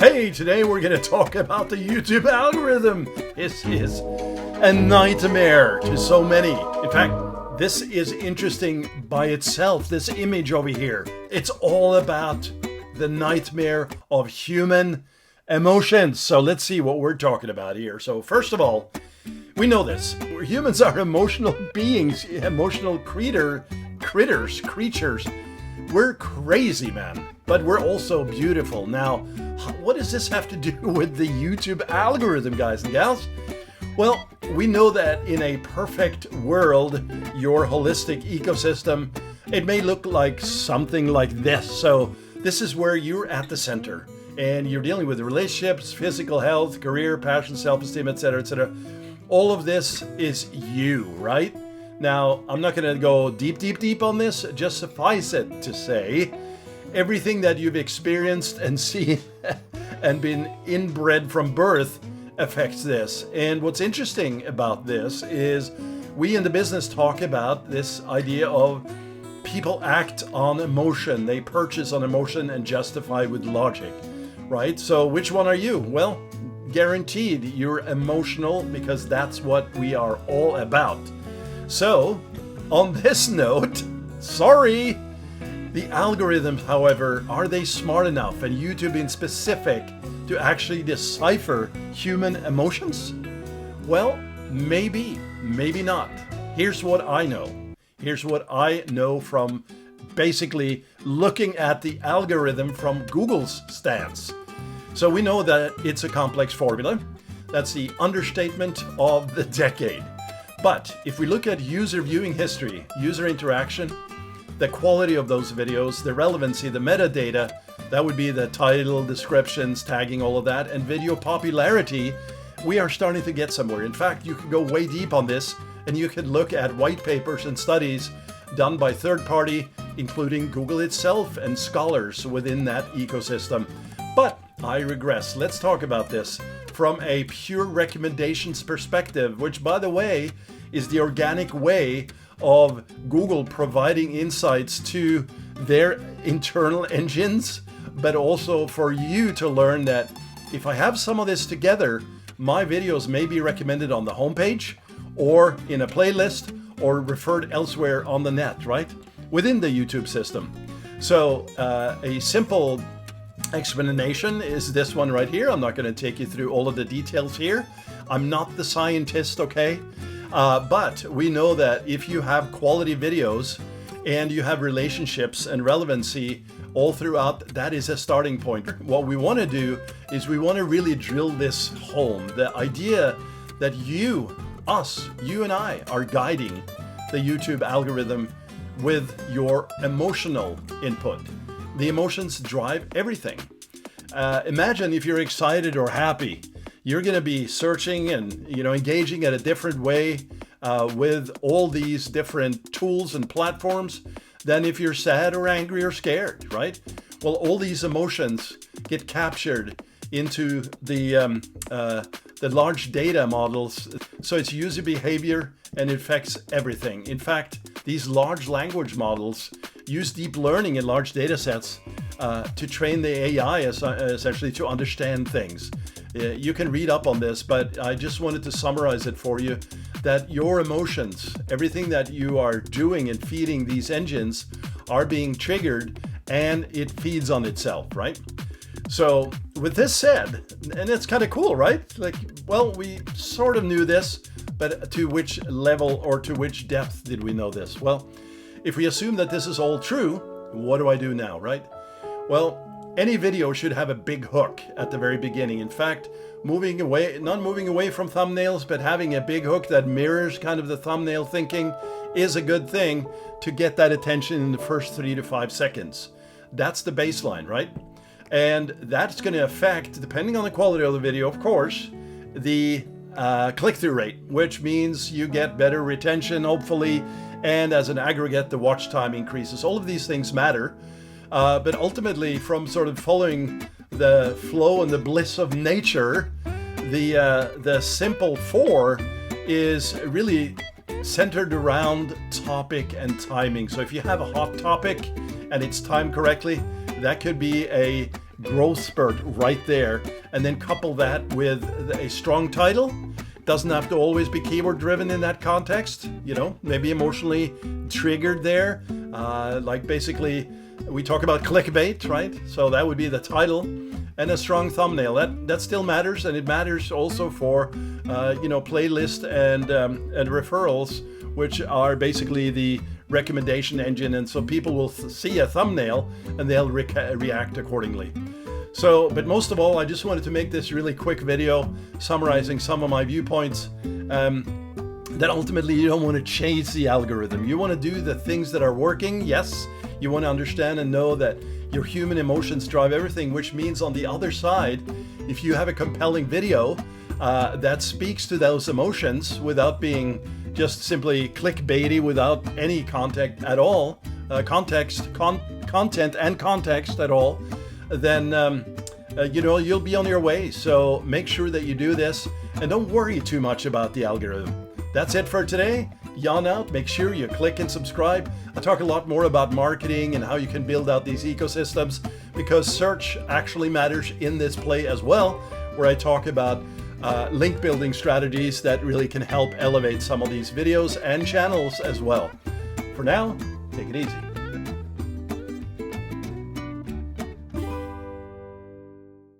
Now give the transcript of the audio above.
Hey, today we're going to talk about the YouTube algorithm. This is a nightmare to so many. In fact, this is interesting by itself, this image over here. It's all about the nightmare of human emotions. So let's see what we're talking about here. So first of all, we know this. Humans are emotional beings, emotional creatures. We're crazy, man, but we're also beautiful. Now, what does this have to do with the YouTube algorithm, guys and gals? Well, we know that in a perfect world, your holistic ecosystem, it may look like something like this. So this is where you're at the center and you're dealing with relationships, physical health, career, passion, self-esteem, etc., etc. All of this is you, right? Now, I'm not going to go deep on this. Just suffice it to say, everything that you've experienced and seen and been inbred from birth affects this. And what's interesting about this is we in the business talk about this idea of people act on emotion. They purchase on emotion and justify with logic, right? So which one are you? Well, guaranteed you're emotional because that's what we are all about. So, on this note, sorry, the algorithms, however, are they smart enough, and YouTube in specific, to actually decipher human emotions? Well, maybe, maybe not. Here's what I know. Here's what I know from basically looking at the algorithm from Google's stance. So we know that it's a complex formula. That's the understatement of the decade. But if we look at user viewing history, user interaction, the quality of those videos, the relevancy, the metadata, that would be the title, descriptions, tagging, all of that, and video popularity, we are starting to get somewhere. In fact, you could go way deep on this and you could look at white papers and studies done by third party, including Google itself and scholars within that ecosystem. But I regress. Let's talk about this from a pure recommendations perspective, which, by the way, is the organic way of Google providing insights to their internal engines, but also for you to learn that if I have some of this together, my videos may be recommended on the homepage or in a playlist or referred elsewhere on the net, right? Within the YouTube system. So a simple explanation is this one right here. I'm not going to take you through all of the details here. I'm not the scientist, okay? But we know that if you have quality videos and you have relationships and relevancy all throughout, that is a starting point. What we want to do is we want to really drill this home. The idea that you and I are guiding the YouTube algorithm with your emotional input. The emotions drive everything. Imagine if you're excited or happy, you're going to be searching and engaging in a different way with all these different tools and platforms than if you're sad or angry or scared, right? Well, all these emotions get captured into the large data models. So it's user behavior and it affects everything. In fact, these large language models use deep learning in large data sets to train the AI essentially to understand things. You can read up on this, but I just wanted to summarize it for you that your emotions, everything that you are doing and feeding these engines are being triggered and it feeds on itself, right? So with this said, and it's kind of cool, right? Like, well, we sort of knew this, but to which level or to which depth did we know this? Well, if we assume that this is all true, what do I do now, right? Well, any video should have a big hook at the very beginning. In fact, not moving away from thumbnails, but having a big hook that mirrors kind of the thumbnail thinking is a good thing to get that attention in the first 3 to 5 seconds. That's the baseline, right? And that's going to affect, depending on the quality of the video, of course, the click-through rate, which means you get better retention, hopefully, and as an aggregate, the watch time increases. All of these things matter. But ultimately, from sort of following the flow and the bliss of nature, the simple 4 is really centered around topic and timing. So if you have a hot topic and it's timed correctly, that could be a growth spurt right there, and then couple that with a strong title. Doesn't have to always be keyword driven in that context, you know, maybe emotionally triggered there. Like basically we talk about clickbait, right? So that would be the title, and a strong thumbnail. That still matters, and it matters also for you know, playlist and referrals, which are basically the recommendation engine, and so people will see a thumbnail and they'll react accordingly. So, but most of all, I just wanted to make this really quick video summarizing some of my viewpoints. That ultimately you don't want to chase the algorithm. You want to do the things that are working. Yes, you want to understand and know that your human emotions drive everything, which means on the other side, if you have a compelling video that speaks to those emotions without being just simply clickbaity, without any content at all, content and context at all, then you know, you'll be on your way. So make sure that you do this, and don't worry too much about the algorithm. That's it for today. Jan out. Make sure you click and subscribe. I talk a lot more about marketing and how you can build out these ecosystems, because search actually matters in this play as well, where I talk about link building strategies that really can help elevate some of these videos and channels as well. For now, take it easy.